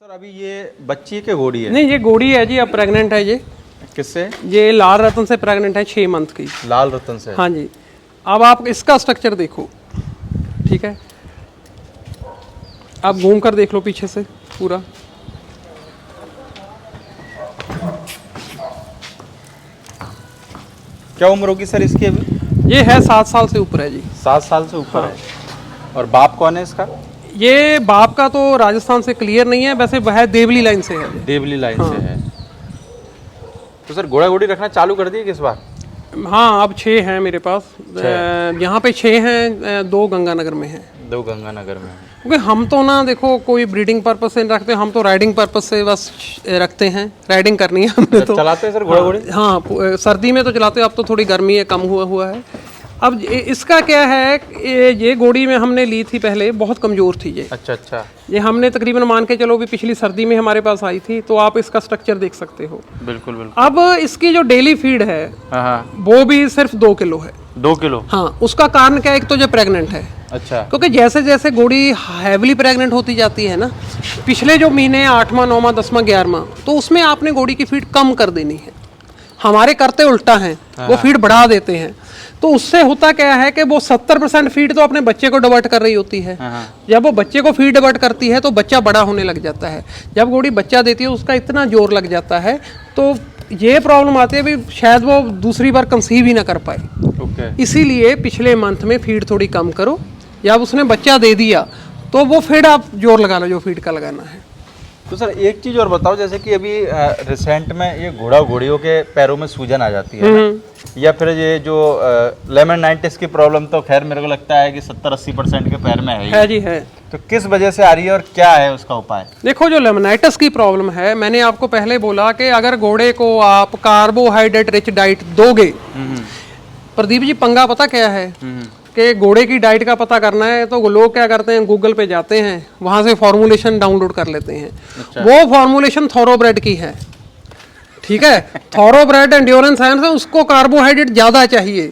Sir अभी ये बच्ची के घोड़ी है? नहीं, ये घोड़ी है जी, अब प्रेग्नेंट है ये। किससे? ये लाल रतन से प्रेग्नेंट है, 6 मंथ की। लाल रतन से? हाँ जी। अब आप इसका स्ट्रक्चर देखो, ठीक है, आप घूम कर देख लो पीछे से पूरा। क्या उम्र होगी सर इसकी अभी? ये है 7 साल से ऊपर है जी। 7 साल से ऊपर है। और बाप कौन है इसका? ये बाप का तो राजस्थान से क्लियर नहीं है, वैसे वह देवली लाइन से है। देवली लाइन से है। तो सर घोड़ा घोड़ी रखना चालू कर दिए किस बार? हाँ, अब 6 हैं मेरे पास। यहाँ पे 6 हैं, 2 गंगानगर में हैं। 2 गंगानगर में है। क्योंकि हम तो ना देखो कोई ब्रीडिंग पर्पस से नहीं रखते, हम तो राइडिंग पर्पस से बस रखते हैं। राइडिंग करनी है हमने तो। चलाते हैं सर घोड़ा घोड़ी? हाँ, सर्दी में तो चलाते हैं, अब तो थोड़ी गर्मी है, कम हुआ है। अब इसका क्या है, ये घोड़ी में हमने ली थी पहले, बहुत कमज़ोर थी ये। अच्छा अच्छा। ये हमने तकरीबन मान के चलो भी पिछली सर्दी में हमारे पास आई थी, तो आप इसका स्ट्रक्चर देख सकते हो। बिल्कुल बिल्कुल। अब इसकी जो डेली फीड है हाँ, वो भी सिर्फ 2 किलो है। 2 किलो? हाँ, उसका कारण क्या है, एक तो जो प्रेग्नेंट है। अच्छा। क्योंकि जैसे जैसे घोड़ी हैवली प्रेग्नेंट होती जाती है ना, पिछले जो महीने 8वां 9वां 10वां 11वां, तो उसमें आपने घोड़ी की फीड कम कर देनी है। हमारे करते उल्टा है, वो फीड बढ़ा देते हैं। तो उससे होता क्या है कि वो 70% फीड तो अपने बच्चे को डिवर्ट कर रही होती है। जब वो बच्चे को फीड डिवर्ट करती है तो बच्चा बड़ा होने लग जाता है। जब घोड़ी बच्चा देती है उसका इतना जोर लग जाता है, तो ये प्रॉब्लम आती है भी शायद वो दूसरी बार कंसीव ही ना कर पाए। इसीलिए पिछले मंथ में फीड थोड़ी कम करो। जब उसने बच्चा दे दिया तो वो फीड आप जोर लगा लो जो फीड का लगाना है। तो सर एक चीज और बताओ, जैसे कि अभी रिसेंट में ये घोड़ा घोड़ियों के पैरों में सूजन आ जाती है ना? या फिर ये जो लेमनाइटिस की प्रॉब्लम, तो खैर मेरे को लगता है कि 70-80% के पैर में है जी है। तो किस वजह से आ रही है और क्या है उसका उपाय? देखो, जो लेमनाइटिस की प्रॉब्लम है, मैंने आपको पहले बोला कि अगर घोड़े को आप कार्बोहाइड्रेट रिच डाइट दोगे, प्रदीप जी पंगा पता क्या है कि घोड़े की डाइट का पता करना है तो लोग क्या करते हैं, गूगल पे जाते हैं, वहां से फॉर्मूलेशन डाउनलोड कर लेते हैं। अच्छा। वो फॉर्मूलेशन थॉरोब्रेड की है, ठीक है। थॉरोब्रेड एंड्योरेंस है, उसको कार्बोहाइड्रेट ज्यादा चाहिए,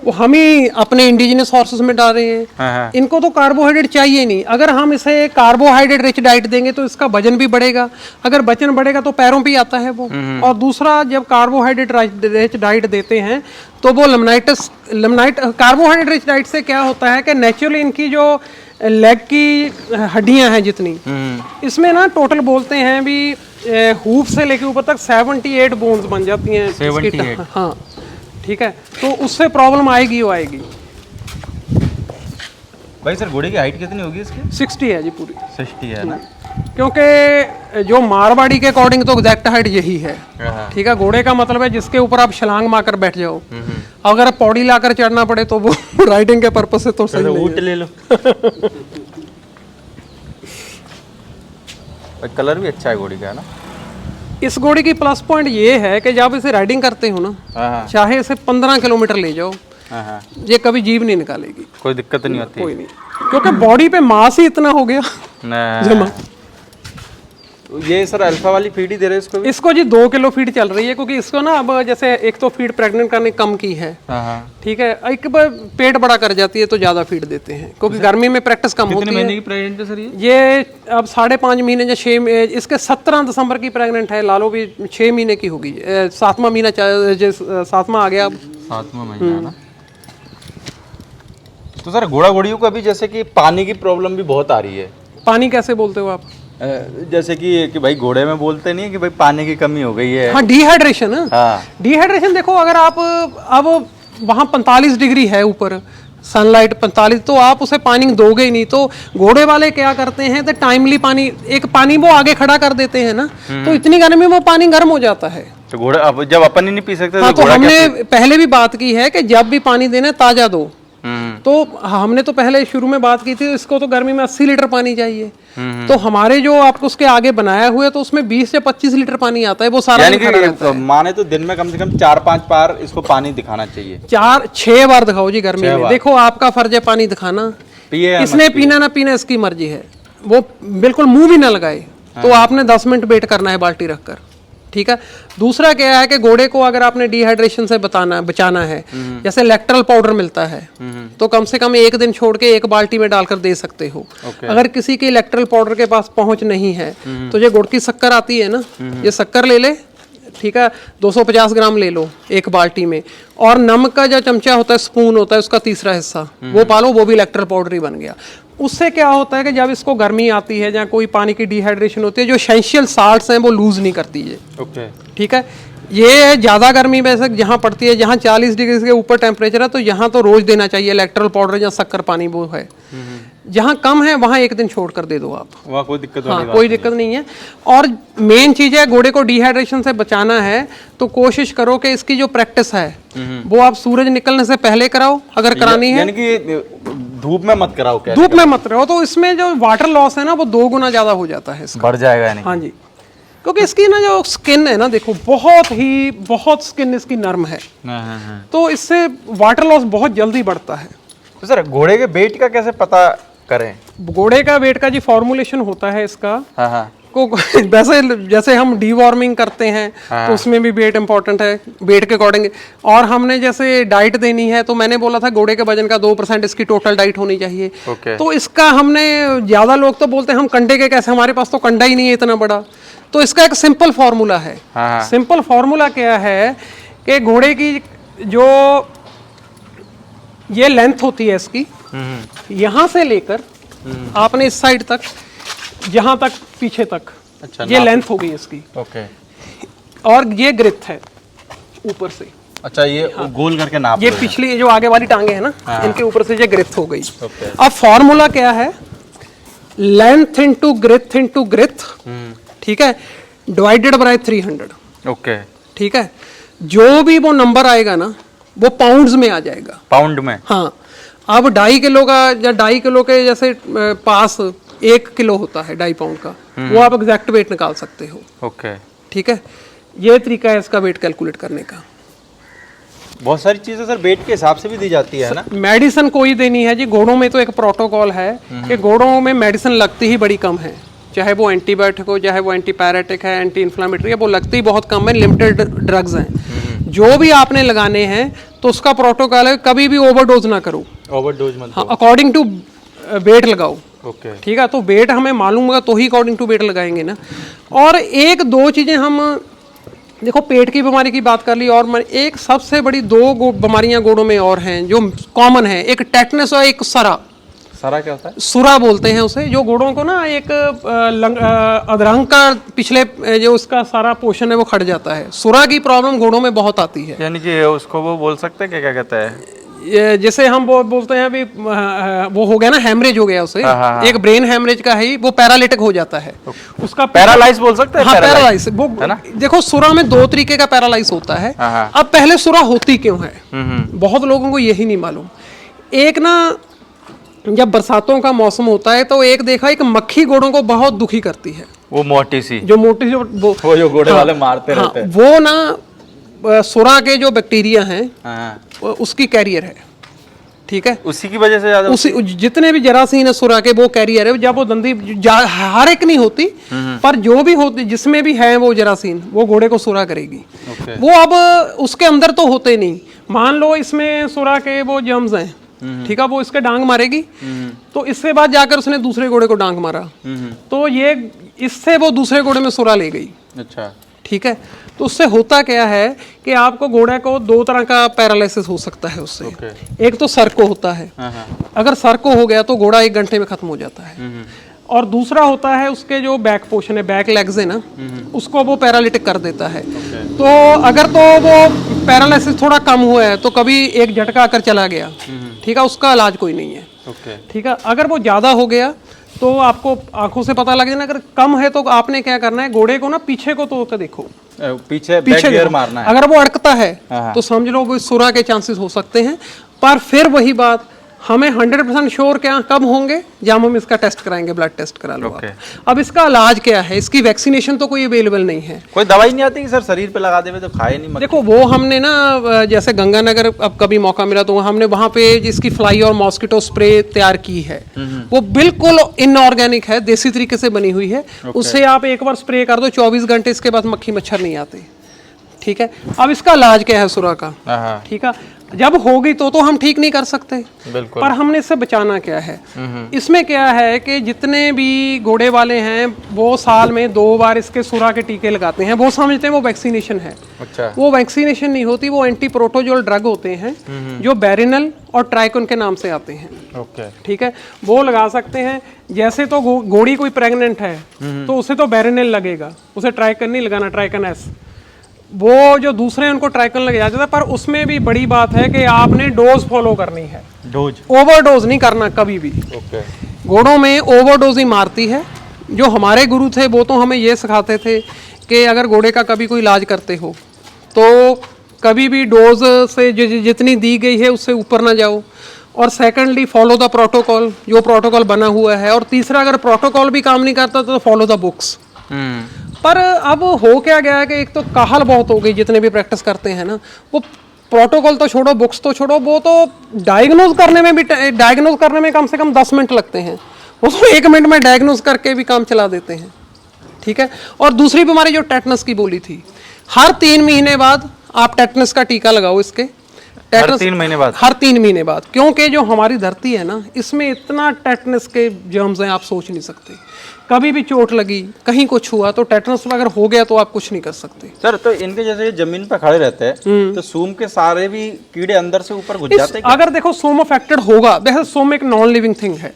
वो हम ही अपने इंडिजिनस सोर्सेज में डाल रहे हैं। हाँ। इनको तो कार्बोहाइड्रेट चाहिए नहीं। अगर हम इसे कार्बोहाइड्रेट रिच डाइट देंगे तो इसका वजन भी बढ़ेगा, अगर वजन बढ़ेगा तो पैरों पे आता है वो। और दूसरा, जब कार्बोहाइड्रेट रिच डाइट देते हैं तो वो कार्बोहाइड्रेट रिच डाइट से क्या होता है कि नेचुरली इनकी जो लेग की हड्डियां हैं जितनी, इसमें ना टोटल बोलते हैं भी हूफ से लेके ऊपर तक 78 बोन्स बन जाती हैं। 78? हाँ, ठीक है। तो उससे प्रॉब्लम आएगी वो आएगी। भाई सर घोड़े की हाइट कितनी होगी इसकी? 60 है जी पूरी। 60 है ना? क्योंकि जो मारवाड़ी के अकॉर्डिंग तो एग्जैक्ट हाइट यही है, ठीक है। घोड़े का मतलब है जिसके ऊपर आप छलांग मारकर बैठ जाओ। अगर पौड़ी लाकर चढ़ना पड़े तो वो राइडिंग के पर्पस से तो सही नहीं है। ऊँट ले लो। कलर भी अच्छा है घोड़ी का, है ना? इस घोड़ी की प्लस पॉइंट ये है कि जब इसे राइडिंग करते हो ना, चाहे इसे 15 किलोमीटर ले जाओ, ये कभी जीभ नहीं निकालेगी, कोई दिक्कत नहीं होती। कोई नहीं, क्योंकि बॉडी पे मास ही इतना हो गया जमा। ये सर अल्फा वाली फीड ही दे रहे हैं इसको जी 2 किलो फीड चल रही है, क्योंकि इसको ना अब जैसे एक तो फीड प्रेग्नेंट करने कम की है, ठीक है। एक बार पेट बड़ा कर जाती है तो ज्यादा फीड देते हैं, क्योंकि गर्मी में प्रैक्टिस कम होती है। कितने महीने की प्रेग्नेंट है सर ये अब 5.5 महीने या 6, इसके 17 दिसंबर की प्रेग्नेंट है। लालो भी 6 महीने की होगी, 7वां महीना 7वां आ गया, 7वां महीना है ना? तो सर घोड़ा घोड़ियों को अभी जैसे कि पानी की प्रॉब्लम भी बहुत आ रही है। पानी कैसे बोलते हो आप? जैसे कि भाई घोड़े में बोलते नहीं है कि भाई पानी की कमी हो गई है। हाँ, डिहाइड्रेशन। हाँ, डिहाइड्रेशन देखो, अगर आप अब वहाँ 45 डिग्री है ऊपर सनलाइट 45, तो आप उसे पानी दोगे ही नहीं। तो घोड़े वाले क्या करते हैं तो टाइमली पानी वो आगे खड़ा कर देते हैं ना, तो इतनी गर्मी में वो पानी गर्म हो जाता है। तो घोड़ा अब जब अपन ही नहीं पी सकते हाँ, तो हमने पहले भी बात की है कि जब भी पानी देना ताजा दो। तो हमने तो पहले शुरू में बात की थी, इसको तो गर्मी में 80 लीटर पानी चाहिए। तो हमारे जो आपको उसके आगे बनाया हुआ है तो उसमें 20 या 25 लीटर पानी आता है, वो सारा दिन खड़ा रहता है। माने तो दिन में कम से कम 4-5 बार इसको पानी दिखाना चाहिए। 4-6 बार दिखाओ जी गर्मी में। देखो, आपका फर्ज है पानी दिखाना, इसने पीना ना पीना इसकी मर्जी है। वो बिल्कुल मुंह भी ना लगाए, तो आपने 10 मिनट वेट करना है बाल्टी रखकर। ठीक है। दूसरा क्या है कि घोड़े को अगर आपने डिहाइड्रेशन से बचाना है, जैसे इलेक्ट्रल पाउडर मिलता है, तो कम से कम 1 दिन छोड़ के 1 बाल्टी में डालकर दे सकते हो। अगर किसी के इलेक्ट्रल पाउडर के पास पहुंच नहीं है तो ये गुड़ की शक्कर आती है ना, ये शक्कर ले ले, ठीक है, 250 ग्राम ले लो 1 बाल्टी में, और नमक का जो चमचा होता है, स्पून होता है, उसका तीसरा हिस्सा वो पालो, वो भी इलेक्ट्रल पाउडर ही बन गया। उससे क्या होता है कि जब इसको गर्मी आती है या कोई पानी की डिहाइड्रेशन होती है, जो एसेंशियल साल्ट्स हैं वो लूज नहीं करती है। ओके, ठीक है। ये ज़्यादा गर्मी वैसे जहाँ पड़ती है, जहाँ 40 डिग्री के ऊपर टेम्परेचर है, तो यहाँ तो रोज देना चाहिए इलेक्ट्रल पाउडर या शक्कर पानी वो है। जहाँ कम है वहाँ 1 दिन छोड़ कर दे दो आप, वहाँ कोई दिक्कत कोई दिक्कत नहीं है। और मेन चीज़ है, घोड़े को डिहाइड्रेशन से बचाना है तो कोशिश करो कि इसकी जो प्रैक्टिस है वो आप सूरज निकलने से पहले कराओ, अगर करानी है, यानी कि धूप में मत कराओ। धूप में मत कराओ, तो इसमें जो वाटर लॉस है ना वो 2 गुना ज्यादा हो जाता है, बढ़ जाएगा यानी। हाँ जी, क्योंकि इसकी ना जो स्किन है ना, देखो बहुत स्किन इसकी नर्म है, तो इससे वाटर लॉस बहुत जल्दी बढ़ता है। तो सर घोड़े के वेट का कैसे पता करें? घोड़े का वेट का जी फॉर्मुलेशन होता है इसका। हाँ। को वैसे जैसे हम डीवॉर्मिंग करते हैं तो उसमें भी वेट इंपॉर्टेंट है, वेट के अकॉर्डिंग। और हमने जैसे डाइट देनी है तो मैंने बोला था घोड़े के वजन का 2% इसकी टोटल डाइट होनी चाहिए। तो इसका हमने, ज्यादा लोग तो बोलते हैं हम कंडे के कैसे, हमारे पास तो कंडा ही नहीं है इतना बड़ा, तो इसका एक सिंपल फार्मूला है। सिंपल फार्मूला क्या है कि घोड़े की जो ये लेंथ होती है इसकी, यहां से लेकर आपने इस साइड तक, जहां तक पीछे तक, अच्छा, ये लेंथ हो गई इसकी। ओके। और ये ग्रिथ है ऊपर से। अच्छा, ये गोल करके नाप, ये पिछली जो आगे वाली टांगे है ना, इनके ऊपर से ये ग्रिथ हो गई। अब फॉर्मूला क्या है, लेंथ इनटू ग्रिथ, ठीक है, डिवाइडेड बाय 300। ओके, ठीक है। जो भी वो नंबर आएगा ना वो पाउंड्स में आ जाएगा। पाउंड में? हाँ। अब 2.5 किलो का या 2.5 किलो के जैसे पास 1 किलो होता है 2.5 पाउंड का, वो आप एग्जैक्ट वेट निकाल सकते हो। ओके, ठीक है। ये तरीका है इसका वेट कैलकुलेट करने का। बहुत सारी चीजें सर वेट के हिसाब से भी दी जाती है ना? मेडिसिन कोई देनी है जी, घोड़ों में तो एक प्रोटोकॉल है कि घोड़ों में मेडिसिन लगती ही बड़ी कम है, चाहे वो एंटीबायोटिक हो, चाहे वो एंटीपायरेटिक है, एंटी इन्फ्लामेटरी है, वो लगती ही बहुत कम है, लिमिटेड ड्रग्स हैं। जो भी आपने लगाने हैं तो उसका प्रोटोकॉल है, कभी भी ओवरडोज ना करो। ओवरडोज मत, हाँ, अकॉर्डिंग टू वेट लगाओ। ओके, ठीक है। तो वेट हमें मालूम होगा तो ही अकॉर्डिंग टू वेट लगाएंगे ना। और 1-2 चीजें हम देखो, पेट की बीमारी की बात कर ली, और एक सबसे बड़ी 2 बीमारियां घोड़ों में और हैं जो कॉमन है, एक टेटनस और एक सरा। सरा क्या होता है? सुरा बोलते हैं उसे, जो घोड़ों को ना एक अधरंग का पिछले जो उसका सारा पोर्शन है वो खड़ जाता है। सुरा की प्रॉब्लम घोड़ों में बहुत आती है। यानी कि उसको वो बोल सकते हैं क्या कहते हैं, जैसे हम बोलते हैं अभी वो हो गया ना, हेमरेज हो गया उसे। एक ब्रेन हेमरेज का है, वो पैरालिटिक हो जाता है, उसका पैरालाइज बोल सकते हैं। हाँ, पैरालाइज। वो देखो, सुरा में 2 तरीके का पैरालाइज होता है। अब पहले सुरा होती क्यों है, बहुत लोगों को यही नहीं मालूम। एक ना, जब बरसातों का मौसम होता है तो एक देखा, एक मक्खी घोड़ों को बहुत दुखी करती है, वो मोटी सी जो वो जो घोड़े वाले मारते रहते हैं, वो ना सुरा के जो बैक्टीरिया हैं उसकी कैरियर है। ठीक है, उसी की वजह से ज्यादा, उसी जितने भी जरासीन है सुरा के वो कैरियर है। जब वो दंदी हर एक नहीं होती, पर जो भी होती, जिसमें भी है वो जरासीन, वो घोड़े को सुरा करेगी। वो अब उसके अंदर तो होते नहीं, मान लो इसमें सुरा के वो जर्म्स हैं, ठीक है, वो इसके डांग मारेगी, तो इसके बाद जाकर उसने दूसरे घोड़े को डांग मारा, तो ये इससे वो दूसरे घोड़े में सुरा ले गई। अच्छा, ठीक है। तो उससे होता क्या है कि आपको घोड़े को 2 तरह का पैरालिसिस हो सकता है उससे। एक तो सर को होता है, अगर सर को हो गया तो घोड़ा 1 घंटे में खत्म हो जाता है। और दूसरा होता है उसके जो बैक पोर्शन है, बैक लेग्स है ना, उसको वो पैरालिटिक कर देता है। तो अगर तो वो पैरालिसिस थोड़ा कम हुआ है तो कभी एक झटका आकर चला गया, ठीक है, उसका इलाज कोई नहीं है। ठीक है। अगर वो ज्यादा हो गया तो आपको आंखों से पता लग जाना। अगर कम है तो आपने क्या करना है, घोड़े को ना पीछे को तो देखो, पीछे गियर मारना है। अगर वो अड़कता है तो समझ लो वो सुरा के चांसेस हो सकते हैं। पर फिर वही बात, हमें 100% श्योर क्या कब होंगे जब हम इसका टेस्ट कराएंगे, ब्लड टेस्ट करा लो Okay. आप। अब इसका इलाज क्या है, इसकी वैक्सीनेशन तो कोई अवेलेबल नहीं है। कोई दवाई नहीं आती कि सर शरीर पे लगा देवे तो खाए नहीं मक्खी? देखो वो हमने ना जैसे गंगानगर अब कभी मौका मिला तो हमने वहाँ पे जिसकी फ्लाई और मॉस्किटो स्प्रे तैयार की है, वो बिल्कुल इनऑर्गेनिक है, देसी तरीके से बनी हुई है। उससे आप एक बार स्प्रे कर दो, 24 घंटे इसके बाद मक्खी मच्छर नहीं आते। ठीक है, अब इसका इलाज क्या है सुरा का? हाँ, ठीक है, जब होगी तो हम ठीक नहीं कर सकते, बिल्कुल। पर हमने इससे बचाना क्या है? इसमें क्या है कि जितने भी घोड़े वाले हैं वो साल में 2 बार इसके सुरा के टीके लगाते हैं। वो समझते हैं वो वैक्सीनेशन है। अच्छा। वो वैक्सीनेशन नहीं होती, वो एंटी प्रोटोजोल ड्रग होते हैं जो बेरिनल और ट्राइकोन के नाम से आते हैं। ओके। ठीक है, वो लगा सकते हैं। जैसे तो घोड़ी कोई प्रेग्नेंट है तो उसे तो बेरिनल लगेगा, उसे ट्राइकन नहीं लगाना, ट्राइकन एस। वो जो दूसरे उनको ट्राइकन लग जाता है, पर उसमें भी बड़ी बात है कि आपने डोज फॉलो करनी है, डोज, ओवरडोज नहीं करना कभी भी। ओके। घोड़ों में ओवरडोज ही मारती है। जो हमारे गुरु थे वो तो हमें ये सिखाते थे कि अगर घोड़े का कभी कोई इलाज करते हो तो कभी भी डोज से जितनी दी गई है उससे ऊपर ना जाओ, और सेकंडली फॉलो द प्रोटोकॉल, जो प्रोटोकॉल बना हुआ है, और तीसरा अगर प्रोटोकॉल भी काम नहीं करता तो फॉलो द बुक्स। पर अब हो क्या गया है कि एक तो काहल बहुत हो गई, जितने भी प्रैक्टिस करते हैं ना, वो प्रोटोकॉल तो छोड़ो, बुक्स तो छोड़ो, वो तो डायग्नोज करने में कम से कम 10 मिनट लगते हैं, उसको 1 मिनट में डायग्नोज करके भी काम चला देते हैं। ठीक है, और दूसरी बीमारी जो टेटनस की बोली थी, हर 3 महीने बाद आप टेटनस का टीका लगाओ इसके। हर 3 महीने बाद? हर 3 महीने बाद, क्योंकि जो हमारी धरती है ना, इसमें इतना टेटनस के जर्म्स हैं आप सोच नहीं सकते। कभी भी चोट लगी, कहीं कुछ हुआ तो टेटनस अगर हो गया तो आप कुछ नहीं कर सकते। सर तो इनके जैसे ये जमीन पर खड़े रहते हैं तो सूम के सारे भी कीड़े अंदर से ऊपर घुस जाते हैं? अगर देखो सोम अफेक्टेड होगा, वैसे सोम एक नॉन लिविंग थिंग है,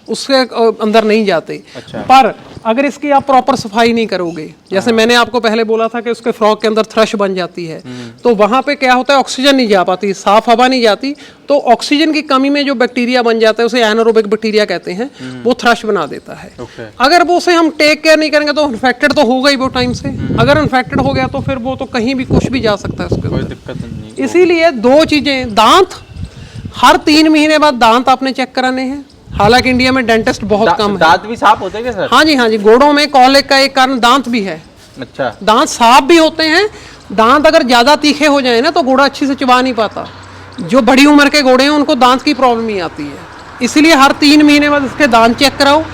उसके अंदर नहीं जाते। अच्छा। पर अगर इसकी आप प्रॉपर सफाई नहीं करोगे, जैसे मैंने आपको पहले बोला था कि उसके फ्रॉक के अंदर थ्रश बन जाती है, तो वहां पे क्या होता है, ऑक्सीजन नहीं जा पाती, साफ हवा नहीं जाती, तो ऑक्सीजन की कमी में जो बैक्टीरिया बन जाता है उसे एनारोबिक बैक्टीरिया कहते हैं, वो थ्रश बना देता है। अगर वो उसे हम टेक केयर नहीं करेंगे तो इन्फेक्टेड तो होगा ही वो टाइम से। अगर इन्फेक्टेड हो गया तो फिर वो तो कहीं भी कुछ भी जा सकता है उसके, कोई दिक्कत नहीं। इसीलिए 2 चीजें, दांत हर 3 महीने बाद दांत आपने चेक कराने हैं। हालांकि इंडिया में डेंटिस्ट बहुत कम है। दांत भी साफ होते हैं सर? हाँ जी, घोड़ों में कॉलिक का एक कारण दांत भी है। अच्छा। दांत साफ भी होते हैं। दांत अगर ज्यादा तीखे हो जाए ना तो घोड़ा अच्छी से चबा नहीं पाता। जो बड़ी उम्र के घोड़े हैं उनको दांत की प्रॉब्लम ही आती है, इसीलिए हर 3 महीने बाद इसके दांत चेक कराओ।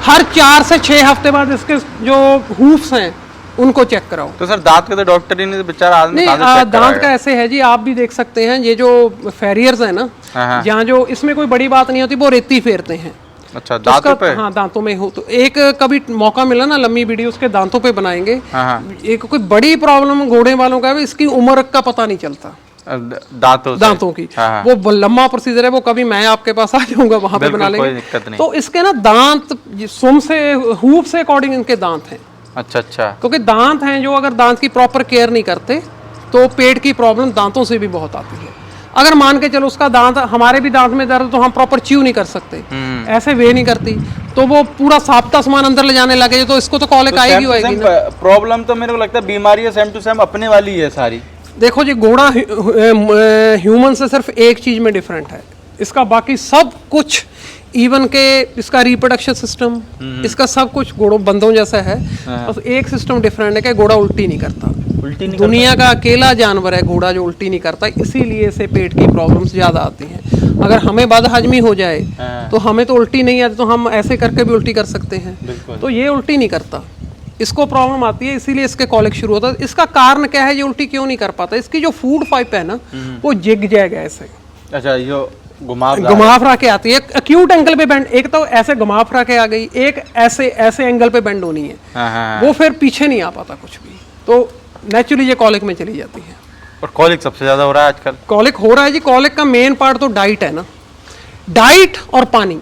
हर 4 से 6 हफ्ते बाद इसके जो हूफ्स हैं उनको चेक कराओ। तो सर दांत के तो डॉक्टर ही नहीं, बेचारा आदमी दांत का ऐसे है जी, आप भी देख सकते हैं, ये जो फेरियर्स है ना, जहाँ जो इसमें कोई बड़ी बात नहीं होती, वो रेती फेरते हैं। अच्छा, दांतों पे? हाँ, दांतों में हो तो एक कभी मौका मिला ना, लंबी वीडियो उसके दांतों पे बनाएंगे। एक कोई बड़ी प्रॉब्लम घोड़े वालों का है, इसकी उम्र का पता नहीं चलता दांतों की। वो लंबा प्रोसीजर है, वो कभी मैं आपके पास आ जाऊंगा, वहां पे बना लेंगे। तो इसके ना दांत सुम से हूफ से अकॉर्डिंग इनके दांत हैं। अच्छा। क्योंकि दांत हैं जो अगर दांत की प्रॉपर केयर नहीं करते तो पेट की प्रॉब्लम दांतों से भी बहुत आती है। अगर मान के चलो उसका दांत, हमारे भी दांत में दर्द तो हम प्रॉपर च्यू नहीं कर सकते, ऐसे वे नहीं करती, तो वो पूरा साबता सामान अंदर ले जाने लगे तो इसको तो कॉलिक आएगी आएगी ना। प्रॉब्लम तो मेरे को लगता है बीमारी है सेम टू सेम अपने वाली है सारी। देखो जी, घोड़ा ह्यूमन से सिर्फ एक चीज में डिफरेंट है, इसका बाकी सब कुछ, इवन के इसका रिप्रोडक्शन सिस्टम, इसका सब कुछ घोड़ों बंदों जैसा है। बस एक सिस्टम डिफरेंट है कि घोड़ा उल्टी नहीं करता। दुनिया का अकेला जानवर है घोड़ा जो उल्टी नहीं करता, इसीलिए इसे पेट की प्रॉब्लम्स ज्यादा आती हैं। अगर हमें बदहजमी हो जाए तो हमें तो उल्टी नहीं आती, तो हम ऐसे करके भी उल्टी कर सकते हैं, तो ये उल्टी नहीं करता, इसको प्रॉब्लम आती है, इसीलिए इसके कॉलिक शुरू होता है। इसका कारण क्या है, ये उल्टी क्यों नहीं कर पाता? इसकी जो फूड पाइप है ना, वो जिग जैग है ऐसे। अच्छा, ये घुमा फिरा के आती है, एक्यूट एंगल पे बेंड, एक तो ऐसे घुमा फिरा के आ गई, एक ऐसे एंगल पे बेंड होनी है, वो फिर पीछे नहीं आ पाता कुछ भी, तो नेचुरली ये कॉलिक में चली जाती है। और कॉलिक सबसे ज्यादा हो रहा है आजकल? कॉलिक हो रहा है जी, कॉलिक का मेन पार्ट तो डाइट है ना, डाइट और पानी,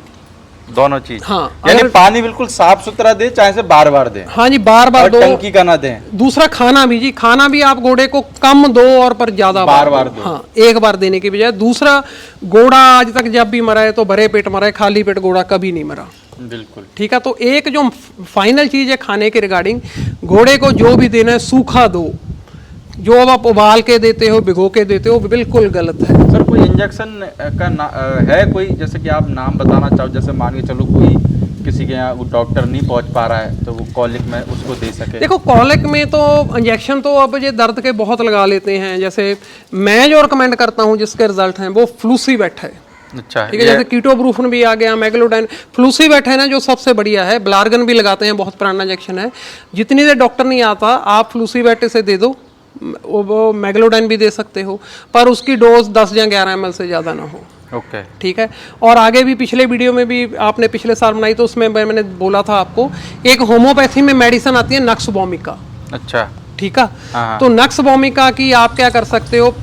दोनों चीज। हाँ, यानी पानी बिल्कुल साफ सुथरा दे, चाहे से बार दे। हाँ जी, बार दो, टंकी का ना दें। दूसरा खाना भी जी, खाना भी आप घोड़े को कम दो और पर ज्यादा बार दो। हाँ, एक बार देने की बजाय। दूसरा, घोड़ा आज तक जब भी मरा है तो भरे पेट मरा है, खाली पेट घोड़ा कभी नहीं मरा। बिल्कुल ठीक है। तो एक जो फाइनल चीज है खाने के रिगार्डिंग, घोड़े को जो भी देना है सूखा दो, जो अब आप उबाल के देते हो, भिगो के देते हो, बिल्कुल गलत है। सर कोई इंजेक्शन का है कोई, जैसे कि आप नाम बताना चाहो, जैसे मान के चलो कोई किसी के यहाँ वो डॉक्टर नहीं पहुंच पा रहा है तो वो कॉलिक में उसको दे सके? देखो कॉलिक में तो इंजेक्शन तो अब ये दर्द के बहुत लगा लेते हैं। जैसे मैं जो रिकमेंड करता हूँ जिसके रिजल्ट हैं वो फ्लूसीवेट है। अच्छा, ठीक है, जैसे कीटोब्रूफन भी आ गया, मैग्लोडाइन, फ्लूसीवेट है ना जो सबसे बढ़िया है। ब्लार्गन भी लगाते हैं, बहुत पुराना इंजेक्शन है। जितनी देर डॉक्टर नहीं आता आप फ्लूसीवेट से दे दो, वो मैग्लोडाइन भी दे सकते हो, पर उसकी डोज 10 या 11 ml से ज़्यादा ना हो। ओके, ठीक है। और आगे भी पिछले वीडियो में भी आपने पिछले साल बनाई तो उसमें मैंने बोला था आपको, एक होम्योपैथी में मेडिसिन आती है नक्स वोमिका। अच्छा, ठीक है। हाँ। तो नक्स वोमिका की आप क्या कर सकते हो,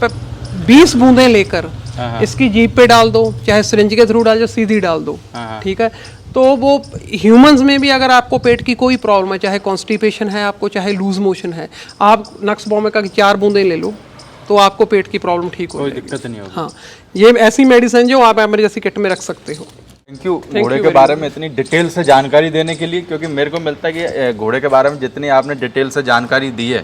20 बूंदें लेकर इसकी जीभ पे डाल दो, चाहे सिरिंज के थ्रू डाल दो, सीधी डाल दो। ठीक है। तो वो ह्यूमंस में भी अगर आपको पेट की कोई प्रॉब्लम है, चाहे कॉन्स्टिपेशन है आपको, चाहे लूज मोशन है, आप नक्स वोमिका की 4 बूंदें ले लो तो आपको पेट की प्रॉब्लम ठीक हो जाएगी। कोई दिक्कत नहीं होगी। हाँ, ये ऐसी मेडिसिन जो आप इमरजेंसी किट में रख सकते हो। थैंक यू घोड़े के बारे में इतनी डिटेल से जानकारी देने के लिए, क्योंकि मेरे को मिलता है कि घोड़े के बारे में जितनी आपने डिटेल से जानकारी दी है,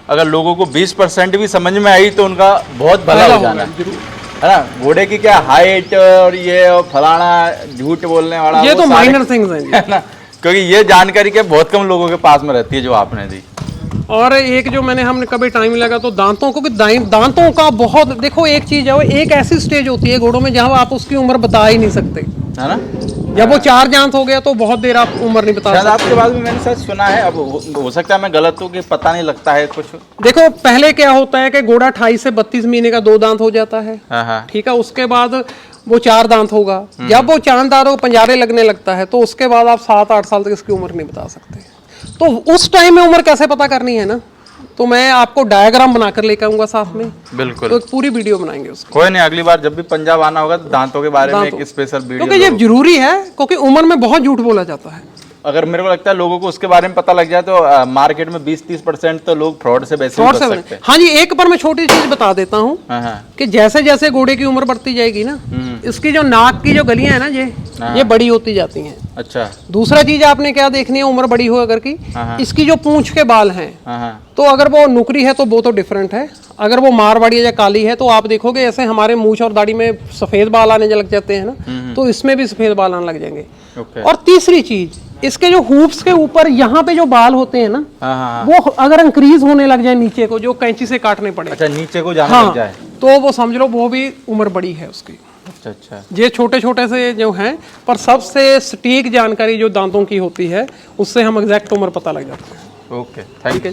अगर लोगों को 20% भी समझ में आई तो उनका बहुत भला हो जाना है ना। घोड़े की क्या हाइट और ये और फलाना झूठ बोलने वाला, ये वो तो सारे- माइनर थिंग्स हैं है ना, क्योंकि ये जानकारी के बहुत कम लोगों के पास में रहती है जो आपने दी। और एक जो हमने कभी टाइम लगा तो दांतों को, दांतों का बहुत, देखो एक चीज है, वो एक ऐसी स्टेज होती है घोड़ों में जहां आप उसकी उम्र बता ही नहीं सकते, है ना। जब वो 4 दांत हो गया तो बहुत देर आप उम्र नहीं बता शायद सकते। आपके बाद में मैंने शायद सुना है, अब हो सकता है मैं गलत हूँ कि पता नहीं लगता है कुछ। देखो पहले क्या होता है कि घोड़ा 28 से 32 महीने का 2 दांत हो जाता है। हाँ, ठीक है। उसके बाद वो 4 दांत होगा। जब वो 4 दांतों को पंजारे लगने लगता है तो उसके बाद आप 7-8 साल तक इसकी उम्र नहीं बता सकते। तो उस टाइम में उम्र कैसे पता करनी है ना, तो मैं आपको डायग्राम बनाकर लेकर आऊंगा साथ में, बिल्कुल। तो एक पूरी वीडियो बनाएंगे उसको। कोई नहीं, अगली बार जब भी पंजाब आना होगा तो दांतों के बारे में एक स्पेशल वीडियो, क्योंकि ये जरूरी है, क्योंकि उम्र में बहुत झूठ बोला जाता है। अगर मेरे को लगता है लोगों को उसके बारे में पता लग जाए तो मार्केट में 20-30% तो लोग फ्रॉड से वैसे ही बच सकते हैं। हाँ जी, एक पर मैं छोटी चीज बता देता हूँ कि जैसे जैसे घोड़े की उम्र बढ़ती जाएगी ना, इसकी जो नाक की जो गलियां है ना, ये बड़ी होती जाती हैं। अच्छा, दूसरा चीज आपने क्या देखनी है, उम्र बड़ी हो अगर की, इसकी जो पूंछ के बाल हैं, तो अगर वो नुकरी है तो वो तो डिफरेंट है, अगर वो मारवाड़ी या काली है तो आप देखोगे ऐसे हमारे मूंछ और दाढ़ी में सफेद बाल आने लग जाते हैं ना, तो इसमें भी सफेद बाल आने लग जाएंगे। और तीसरी चीज, इसके जो हूप्स के ऊपर यहाँ पे जो बाल होते हैं ना, वो अगर इंक्रीज होने लग जाए नीचे को, जो कैंची से काटने पड़े, अच्छा नीचे को जाने लग जाए, तो वो समझ लो वो भी उम्र बड़ी है उसकी। अच्छा, ये छोटे छोटे से जो हैं, पर सबसे सटीक जानकारी जो दांतों की होती है उससे हम एग्जैक्ट उम्र पता लग जाता है। Okay, thank you.